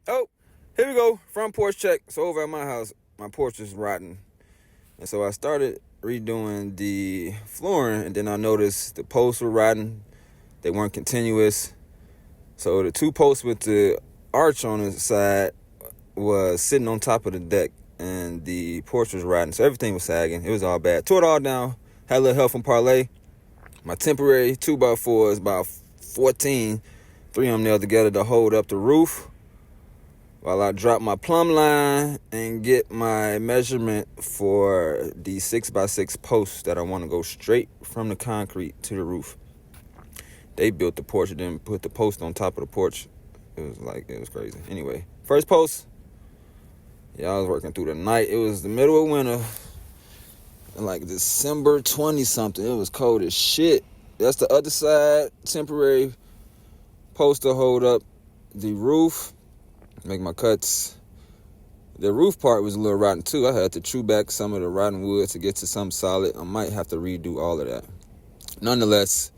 Oh, here we go. Front porch check. So over at my house, my porch is rotten. And so I started redoing the flooring, and then I noticed the posts were rotten. They weren't continuous. So the two posts with the arch on the side was sitting on top of the deck, and the porch was rotten. So everything was sagging. It was all bad. Tore it all down. Had a little help from Parlay. My temporary 2x4 is about 14. Three of them nailed together to hold up the roof, while I drop my plumb line and get my measurement for the 6x6 posts that I want to go straight from the concrete to the roof. They built the porch and then put the post on top of the porch. It was crazy. Anyway, first post, I was working through the night. It was the middle of winter, like December 20-something. It was cold as shit. That's the other side, temporary post to hold up the roof. Make my cuts. The roof part was a little rotten too. I had to chew back some of the rotten wood to get to something solid. I might have to redo all of that. Nonetheless,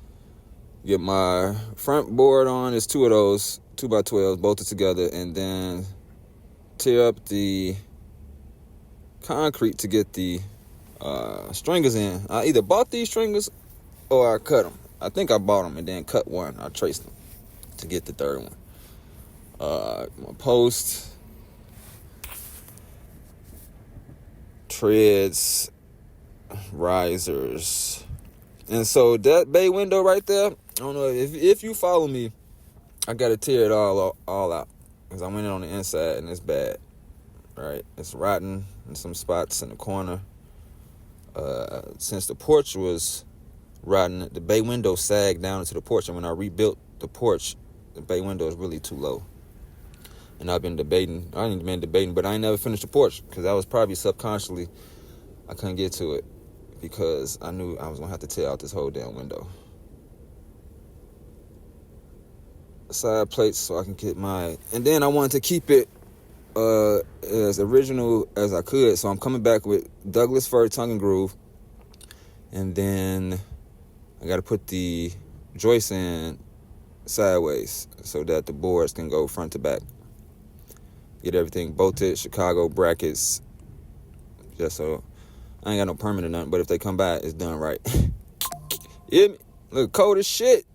get my front board on. There's two of those 2x12s bolted together, and then tear up the concrete to get the stringers in. I either bought these stringers or I cut them. I think I bought them and then cut one. I traced them to get the third one. My post, treads, risers, and so that bay window right there, I don't know if you follow me, I gotta tear it all out because I went in on the inside and it's bad. Right, it's rotten in some spots in the corner. Since the porch was rotten, the bay window sagged down into the porch, and when I rebuilt the porch, the bay window is really too low. And I've been debating, but I ain't never finished the porch because I was probably subconsciously, I couldn't get to it because I knew I was going to have to tear out this whole damn window. Side plates so I can get and then I wanted to keep it as original as I could. So I'm coming back with Douglas fir tongue and groove. And then I got to put the joists in sideways so that the boards can go front to back. Get everything bolted, Chicago brackets, just so I ain't got no permit or nothing, but if they come by, it's done right. You hear me? Look, cold as shit.